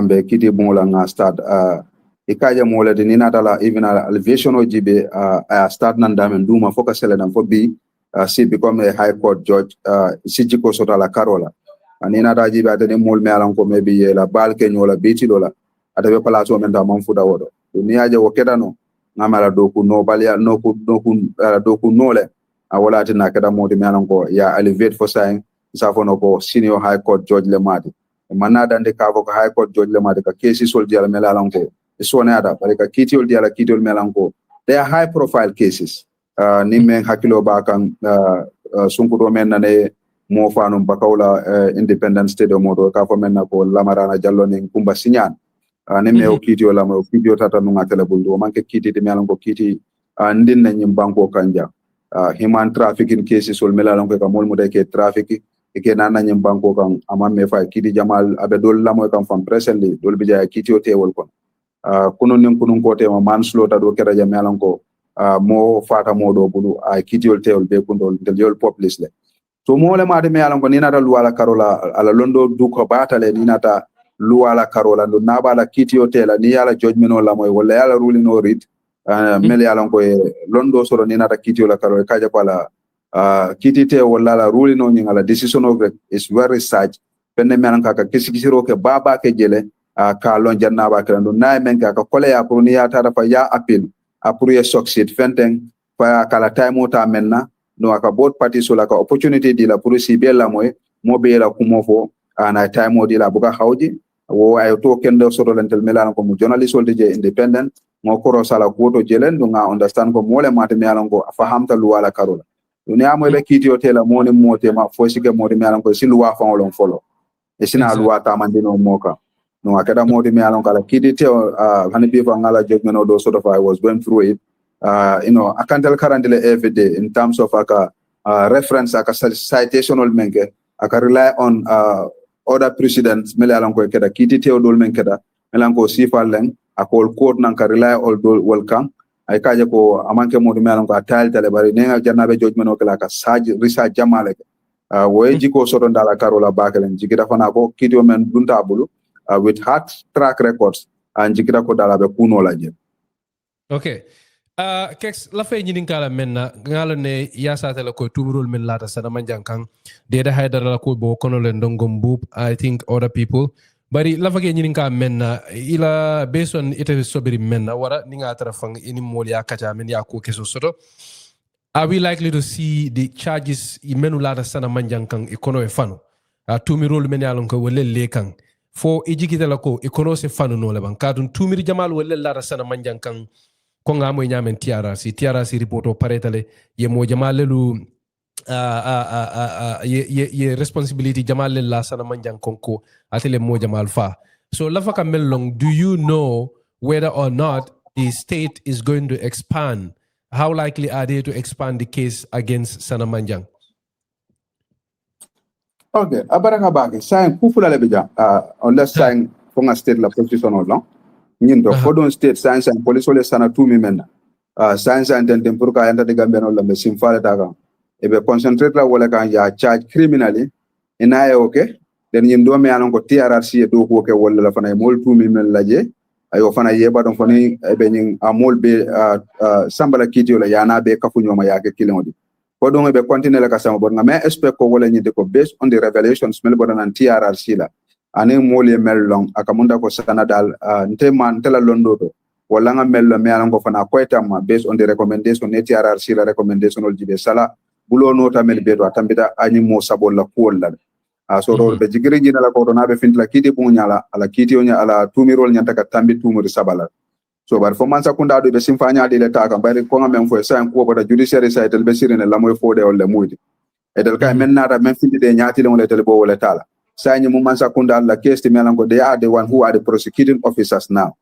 be kiti bungola nga start ikaje mola de nina dala even elevation o jibe start nan damen duma foka sele dan fo bi si become a high court judge siji ko sota la karola nina da jibe atene mol me alan ko maybe la bal ke nyola biti lola atabe palaso men da man fuda wodo ni aje wo kedano ngamala doku no balia doku nole wala tina kada modi me alan ko ya elevate for saying safono ko senior high court judge le madi manna dande ka ko high court judge le madi ka cases sol diala me alan ko sone ada bare ka kitiol diala kitiol me alan ko they are high profile cases ni men hakilo ba kan sunkudo men nane mo fanum bakawla independent state o modo ka fo men ko lamarana jallo ni kumba sinyan ne me o kitiol la mo kitiol tata no ngatele buldo manke kiti de me alan ko kiti ndin na nyim banko kanja human trafficking cases sol me alan ko ka mol mo de ke trafficking ke nana nyim banko kan amam me fa kiti jamal abe dol la mo kan fam presently dol bija kiti o tewol kon kunun nin kunun ko tema manslaughter do kera jam yalan ko mo fata modo bulu kiti ol tewol be kundol del yol poplis le to mo le ma de me yalan ko ni nata luwala karola ala londo du ko batale ni nata luwala karola do nabala kiti o tela ni yala judgment o la moy wala yala ruling o rit mel yalan ko londo soro ni nata kiti o la karola kaja pala kiti te wala la ruling o nyingala decision of is very such penne men ka kisikisiro ke baba ke jele ka lon janna ba kan do nay men ka kole ya pour ni ya tara fa ya appeal pour ye succeed fenten fa kala time ta menna no aka both parties so la ka opportunity di la pour si bella moy mo be la kumo fo ana time di la buka hawji wo ay to kendo so lentel melan ko mo journalist wolde je independent mo koro sala goto jelen do nga understand ko mole mate melan ko fa hamta luwala karola dunia mo be kiti hotela mo ne mote ma fo sike mo de melan ko si luwa fa olon folo e sina luwa ta mandino moka no akada modi me alon kala kidi te hani be ngala judgment or sort of I was going through it I can tell currently every day in terms of aka reference aka citation ol menke aka rely on other precedents mele alon ko keda kidi te dol men keda melan ko sifal len akol court nan ka rely all dol welcome ay kaje ko amanke modi me alon ko atal tale bari nenga jannabe judgment o kala ka saji research jamale wo jiko soto ndala karola bakalen jikita fana ko kidi o men dunta bulu with hard track records and jikira ko dala be kuno laje okay kex la fay ñini kala menna ngala ne ya sa tele ko tumurul men lata sana manjang kan de da haydara la ko bo kono le ndongom bub I think other people bari la fage ñini ka menna ila based on ite sobiri menna wara ni nga tara fang ini mol ya kacha men ya ko keso soto are we likely to see the charges imenu lata sana manjang kan ikono e fanu tumurul men ya lon ko wele le kan fo ijikita la ko ikono se fanu no leban kadun tumiri jamal wala lara sana manjang kan ko ngamo nyamen TRC reporto paretale ye mo jamal lu ye responsibility jamal la sana manjang konko atele mo jamal fa so lafa kamel long do you know whether or not the state is going to expand how likely are they to expand the case against sana manjang okay abaraka baki saying kufula le bija unless saying fonga state la position o long nyindo fodon state science and police ole sana tumi menna science and then pour ka yanda de gambe no lambe simfale daga e be concentrate la wala kan ya charge criminally inaye okay den nyindo me anon ko TRRC e do ko ke wala la fana mol tumi men laje ayo fana yeba don fani e be nyin amol be sambala kiti la yana be kafunyo ma yake kilodi ko don be continue la kasama bon ngame expect ko wala nyinde ko based on the revelations mel bodan an TRRC la ane mole mellong akamunda ko sanadal nteman tela londo do wala nga mello me alan ko fana ko etam based on the recommendation TRRC la recommendation ol jibe sala bulo nota mel be do atambita ani mo sabol la ko la so do be jigiri jina la ko do na be fintla kiti bu nyala ala kiti onya ala tumirol nyanta ka tambi tumuri sabala so bar fo man sakunda do be simfanya de leta kan bari ko ngam fo sa ko boda judiciary side tel be sirene la moy fode wala mudi e del kay men nata men findi de nyaati le wala tel bo wala tala sayni mu man sakunda la case ti melango they are the one who are the prosecuting officers now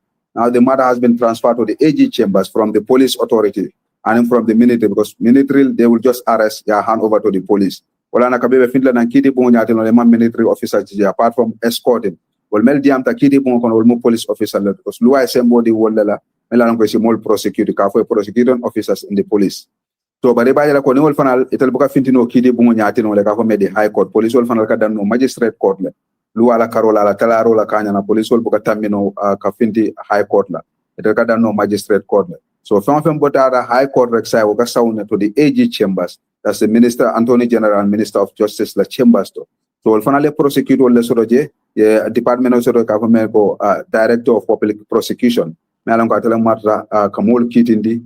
the matter has been transferred to the AG chambers from the police authority and from the military because military they will just arrest ya hand over to the police wala na kabebe findla nan kiti bo nyaati no le man military officers apart from escorting wol mel diam ta kiti bon kon wol mo police officer la because luwa sembo di wala la melan ko si mol prosecute ka fo prosecuting officers in the police to bare ba la ko ni wol fanal itel buka fintino kiti bon nyaati no le ka ko medi high court police wol fanal ka dan no magistrate court le luala karola la talaro la kanya na police wol buka tamino ka finti high court la ete kada no magistrate court la. So from botara high court rek sai woka sauna to the AG chambers, that's the minister Attorney General and Minister of Justice la chambers to. So wol fanale prosecutor le soroje department of government ko director of public prosecution melan ko atela matra kamol kitindi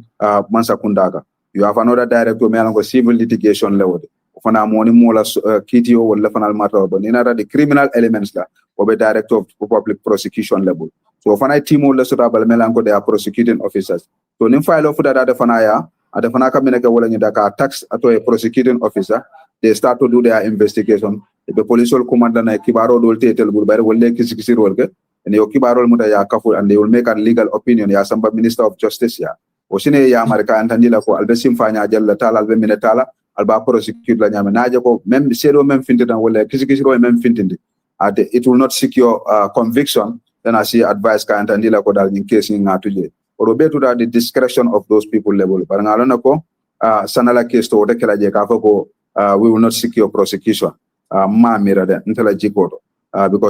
mansa kundaga. You have another director melan ko civil litigation level fana moni mola kitio wala fanal matra but inara the criminal elements la obe director of public prosecution level. So fana timo le sota bal melan ko they are prosecuting officers. So nim file of that fana ya ada fana kamene ka wala ni daka tax ato a prosecuting officer, they start to do their investigation. The police will command na kibaro dol tetel bur bare wolle kisi rolke and yo kibaro muta ya kafu and they will make a legal opinion ya samba minister of justice ya osine ya america antandila ko albe simfanya jalla tala albe minetala alba prosecute la nyame naje ko même sedo même fintina wolle kisi ro même fintindi it will not secure conviction. Then I see advice ka antandila ko dal in case ni ngatuje or betu da the discretion of those people level but ngalona ko sanala case to de kala je ka ko we will not secure prosecution. Because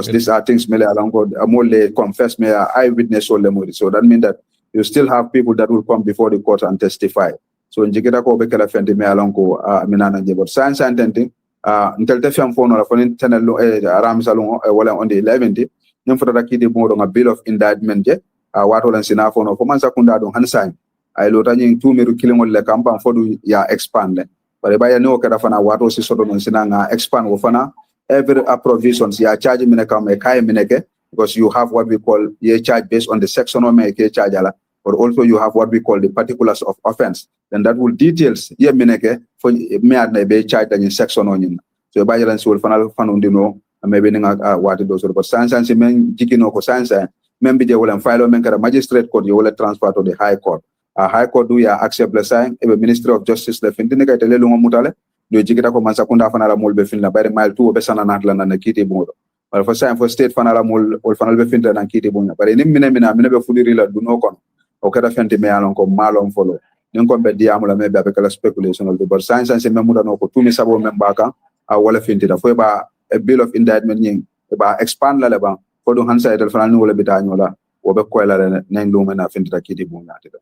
these are things mele alongo mole confess me eyewitness or lemuri. So that means that you still have people that will come before the court and testify. So njikita ko bekela fendi me alongo minana je but science and tenting until the film phone or phone channel aram salon wala on the 11th nyum fota ki de modo nga bill of indictment je wato lan sina phone ko man sakunda don hansan ay lota nyin tumeru kilingol le kampan fodu ya expand. But if I know Karafana, what was sort of Sinanga expand Wofana, every provisions ya charge mineka kai mineke, because you have what we call ye charge based on the section of make charge, but also you have what we call the particulars of offense. Then that will details ye mineke for me be charge in section on. So by the will final fanundino, maybe what it does, but science and men jikino ko science, member they will file a magistrate court, you will transfer to the high court. High court do ya accept the sign e ministry of justice le fintine kay tele lungo mutale do jikita ko man sakunda fanala mol be finna bare mile 2 be sana natla na kiti bodo wala for sign for state fanala mol ol fanal be finta na kiti bonya bare nim mina be fuliri la du no kon o kada fenti me alon ko malon folo nin ko be diamula me be kala speculation do but science and me muda no ko tumi sabo me baka wala finti da fo ba a bill of indictment ning ba expand la ba ko do hansa etel fanal ni wala bitanyola o be ko la nen do me na finti da kiti bonya tida.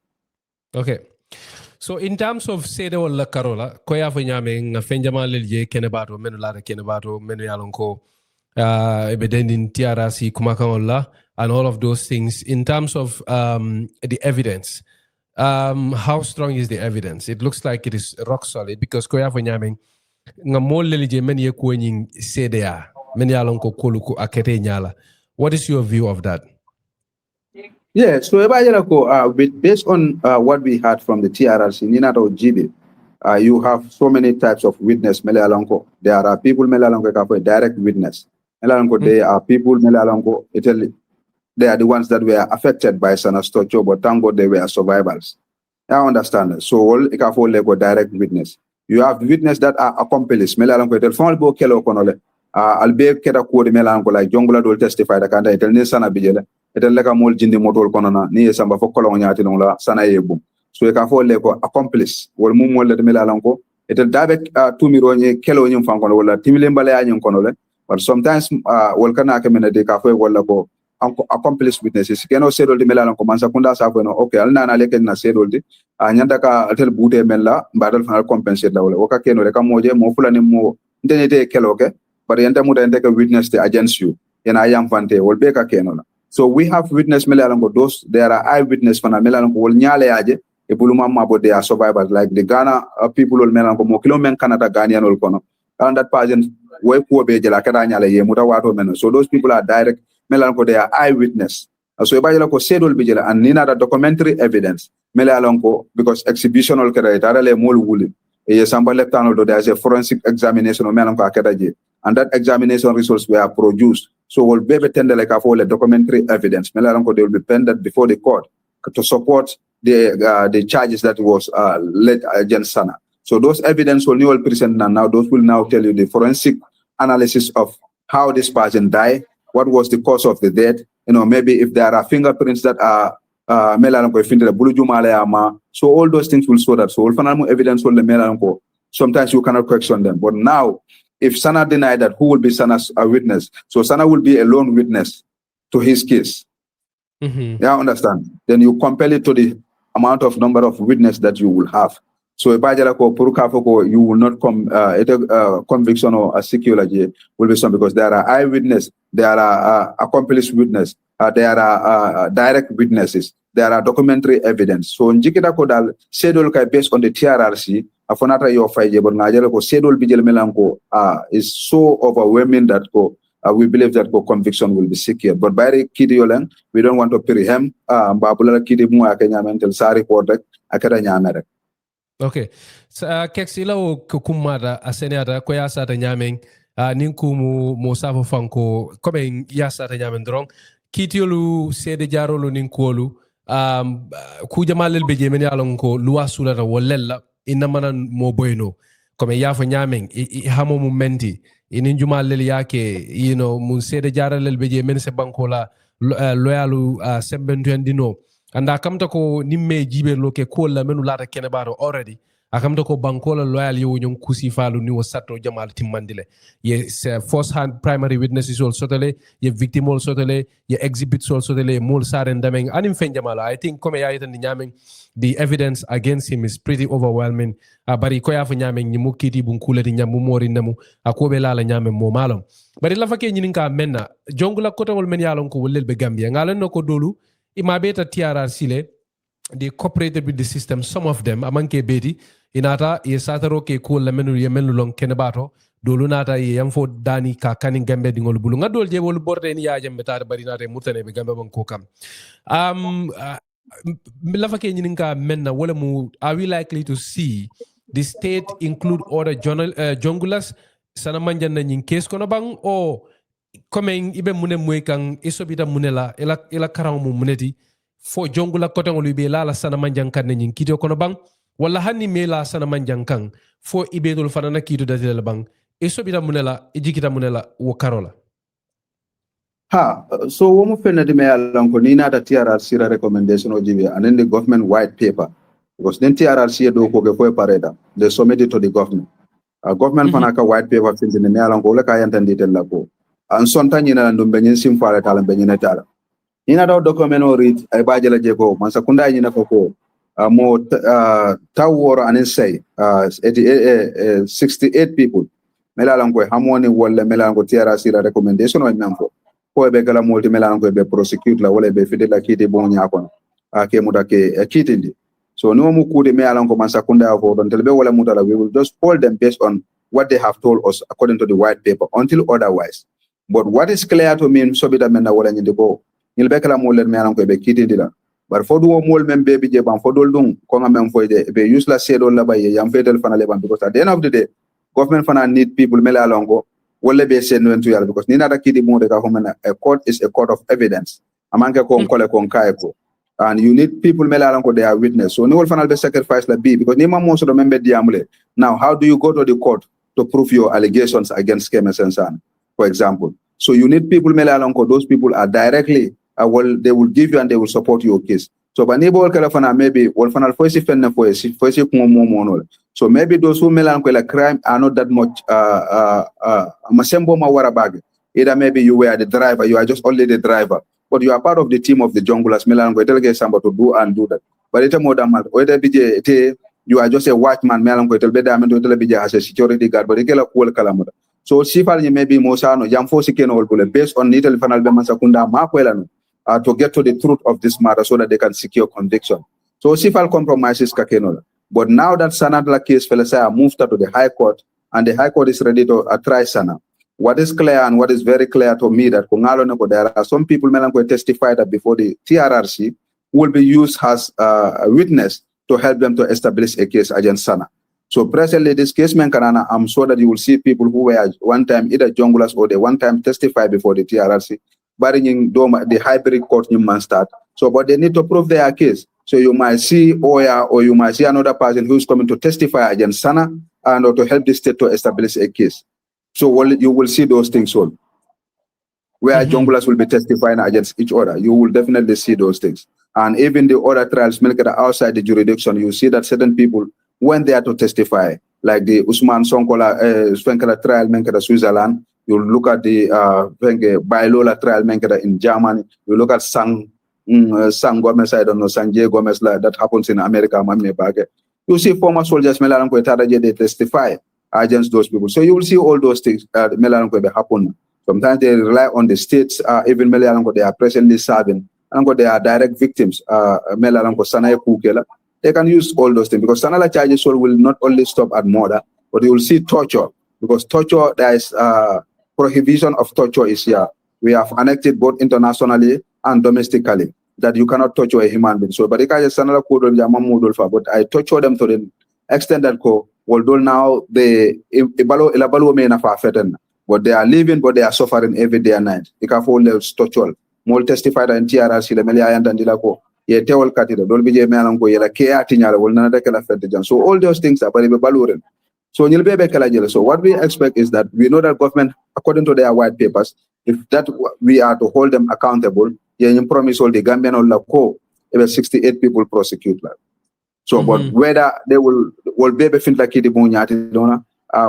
Okay. So in terms of Sede wala Karola, koya fo nyame nga fenjama lelje kenebato menu lara kenebato menu yalonko ebedendin tiarasi kumakanola and all of those things in terms of the evidence. How strong is the evidence? It looks like it is rock solid because koya fo nyame nga mol lelje men ye ko nyin CDA men yalonko koluku akete nyala. What is your view of that? Yeah, so based on what we heard from the TRRC, Ninato GB, you have so many types of witness. There are people for direct witness. There are people they are the ones that were affected by Sanastocho, but thank God they were survivors. I understand. So all direct witness. You have witness that are accomplices. Albe keda kodi melanko like jongula dol testify da kanda etel ni sana bijele etel leka mol jindi motol konona ni samba fo kolon nyaati non la sana yebu so e ka fo le ko accomplice wol mum wol de melanko etel dabe tumiro ni kelo nyum fanko wala timile mbale ya nyum kono le but sometimes wol kana ke menade ka fo wala ko accomplice witnesses keno sedol de melanko man sakunda sa fo no okay alna na leken na sedol de nyanda ka etel bute mella mbadal fa compensate la wala o ka keno reka moje mo fulani mo ndenete kelo ke but yenta muda yenta witness the against you and I am fante wol beka kenola. So we have witness melanko those there are eyewitness fana melanko wol nyale aje e buluma mabo they are survivors like the Ghana people wol melanko mo kilo men Canada Ghanaian wol kono and that person way ko be jela kada nyale ye muda wato men so those people are direct melanko they are eyewitness so e bajela ko sedol be jela and nina that documentary evidence melanko because exhibitional kada tarale mol wuli e samba leptano do there is a forensic examination o melanko akada je and that examination results were produced. So we'll be tender like a documentary evidence. They will be pended before the court to support the charges that was led against Sana. So those evidence will be present now. Those will now tell you the forensic analysis of how this person died, what was the cause of the death. Maybe if there are fingerprints that are so all those things will show that. So evidence will sometimes you cannot question them. But now If Sana denied that, who will be Sana's witness? So Sana will be a lone witness to his case. Yeah, understand? Then you compare it to the amount of number of witnesses that you will have. So if you will not come conviction or a security will be some because there are eyewitness, there are accomplice witness, there are direct witnesses, there are documentary evidence. So njikita ko dal schedule kai based on the TRRC afonata yo faije but ngajele ko schedule bijel melanko is so overwhelming that we believe that conviction will be secured. But by kidi yolen, we don't want to preempt babula kidi mu akenya mental sari kodek akada nyamere. Okay. Keksila o kumada asenyata ko ya sata nyameng ninku mo safo fanko kobe ya sata nyamen drong kitiolu sede jarolo ninkolu ku jamalel be jemen yalon ko luwa sulata wolella inamana mo boyno comme ya fo nyameng hamo mu menti inin jumalel yake mun sede jaralel be jemen se banko la loyalu sembentendino anda kamta ko nimme jibe loke ko la menu lata kene baro already akamta ko bankola loyal yo nyon kusi falu ni wasato jamal timmandile ye first hand primary witnesses all sotale ye victim all sotale ye exhibits all sotale mol saren dameng anim fen jamala I think comme ya yitan nyameng the evidence against him is pretty overwhelming bari ko ya fa nyameng ni mukiti bun kulati nyamu mori namu akobe la nyameng mo malom bari la fa ke nyininka menna jongula kota wol men yalon ko wollel be gambia ngalen no ko dolu imabeta TRRC le they cooperated with the system some of them amanke beti inata ye sataro ke ko la menu ye menu long kenebato dolu nata ye yamfo dani ka kanin gambe dingol bulu ngadol je wol borde ni yaje mbeta bari nata murtane be gambe ban ko kam lafa ke nyininka menna wala mu are we likely to see the state include other jongulas sana manjanna nyin case kono bang o comme ibe mune moy kan isobita munela ila karaw mu muneti fo jongula kote ngol be la sana manjan kan nyin kito kono bang wala hanni mela sana manjan kan fo ibe dol fanana kito datela bang isobita munela ijikita munela wo karola so womu fenna di me alon ko ni nata TRRC recommendation o jibe and then the government white paper because then TRRC do ko ke fo pareda they submitted to the government government fanaka white paper finzi ne alon ko le ka yantandi tel la ko an sonta nyina ndum be nyin sim faale tala be nyina tala ina do document o read ay bajela je ko man sakunda nyina ko mo taworo anen say 68 people melalan ko hamoni wala melalan ko TRRC recommendation o memfo ko be kala multi melalan ko be prosecute la wala be fidela kiti bon nyakon ke mutake kitindi so no mu kude melalan ko man sakunda ko don telbe wala mutala we will just hold them based on what they have told us according to the white paper until otherwise. But what is clear to me, so be that men wala nyinde ko ngil be kala molen me ko be kiti dila bar fodu wo mol men be bi je ban fodol dum ko ngam foyde be useless sedol la baye yam fetel fanale ban because at the end of the day government fana need people mela longo wala be sen wentu yalla because ni nata kiti mo de ka homena a court is a court of evidence amanke ko kole ko kai ko and you need people mela longo they are witness so ni wol fana be sacrifice la bi because ni ma mo so do membe diamule now how do you go to the court to prove your allegations against Keme Sensan for example. So you need people melalonko. Those people are directly they will give you and they will support your case. So banebo kalafana maybe wolfanal foisi fenne foisi kumomo. So maybe those who melanko la crime are not that much masembo mawara bag. Either maybe you were the driver, you are just only the driver, but you are part of the team of the junglers melanko delegate somebody to do that. But it's more than that. Whether you are just a watchman melanko telbe diamond to telebija as a security guard, but ikela kuol kalamuda. So sifal ni maybe mosano jam fosi keno wolbule based on nitel fanal be masakunda makwelano to get to the truth of this matter so that they can secure conviction. So sifal compromises kakeno. But now that Sanadla case Felisa moved to the High Court and the High Court is ready to try Sana. What is clear and what is very clear to me that there are some people who testify that before the TRRC will be used as a witness to help them to establish a case against Sana. So presently, this case, Menkanana, I'm sure that you will see people who were one time either junglers or they one time testify before the TRRC, barring the hybrid court in Manstad. So, but they need to prove their case. So you might see Oya or you might see another person who's coming to testify against Sana and or to help the state to establish a case. So you will see those things all. Where junglers will be testifying against each other. You will definitely see those things. And even the other trials, outside the jurisdiction, you see that certain people went there to testify, like the Usman Sonkola trial menkeda Switzerland. You look at the Bailola trial menkeda in Germany. You look at Sang Gomez, I don't know, Sanjay Gomez, that happens in America. You see former soldiers, they testify against those people. So you will see all those things happen. Sometimes they rely on the states, even they are presently serving. They are direct victims. They can use all those things because Sanala charges will not only stop at murder, but you will see torture. Because torture, there is prohibition of torture is here. We have enacted both internationally and domestically that you cannot torture a human being. So, but but I torture them to the extent that although now but they are living, but they are suffering every day and night. You can follow torture. More testified in TRC, the Melian and Dilako, Yetewal Catida, Dolby Melanco, Yela Kea Tinyala, will not take. So all those things are very balurin. So so what we expect is that we know that government, according to their white papers, if that we are to hold them accountable, you promise all the Gambian or Lako, about 68 people prosecute. So, but whether they will be able to like the Bunyati Dona,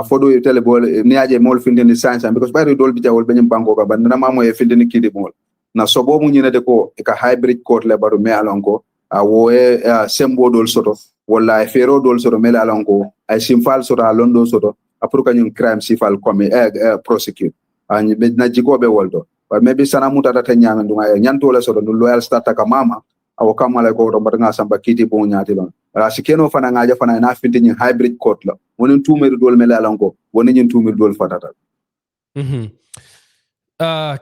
for the telebol, Niaje Mol Findin the science, and because by the Dolby will be in Bangkok, but Namamo Findin Kiddy Mall. Na sobo munyine de ko eka hybrid court le baru me alonko sembo dol soto wala fero dol soto me alonko ay simfal soto londo soto apruka nyun crime sifal come prosecute and na jiko be woldo but maybe sana muta data nyame ndunga nyanto le soto no loyal starta ka mama awo kamala ko to batanga samba kiti bo nyati lon wala sikeno fana ngaja fana na finti nyin hybrid court la wonin tumeru dol me alonko wonin nyin tumeru dol fatata.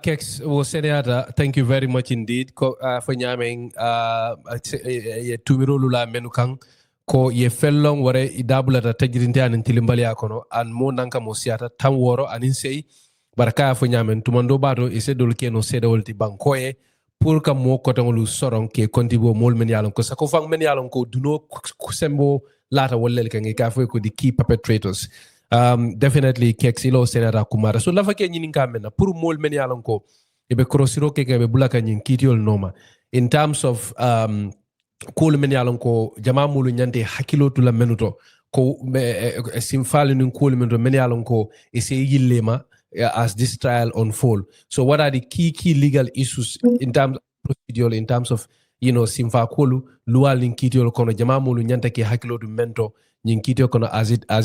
Kex Seneata, thank you very much indeed. For nyaming tumiro lula menukang ko ye fellong ware idabula ta tajirinte an tilimbali akono an mo nanka mo siata tam woro anin sei baraka fo nyamen tumando bato ise dol keno seda wolti bankoye pour ka mo ko tangolu soron ke kontibo mol men yalon ko sako fang men yalon ko duno sembo lata wollel kan ka fo ko di key perpetrators. Definitely Kexilo Senata Kumara. So lava ke nyini kamena pour mol men yalon ko ebe crossiro ke be bulaka nyin kitiol noma in terms of cool men yalon ko jama mulu nyante hakilo to la menuto ko simfal nun cool men yalon ko ese yillema as this trial unfold. So what are the key legal issues in terms of procedural, in terms of simfa kolu lual nin kitiol kono jama mulu nyante ke hakilo to mento nyin kitio kono as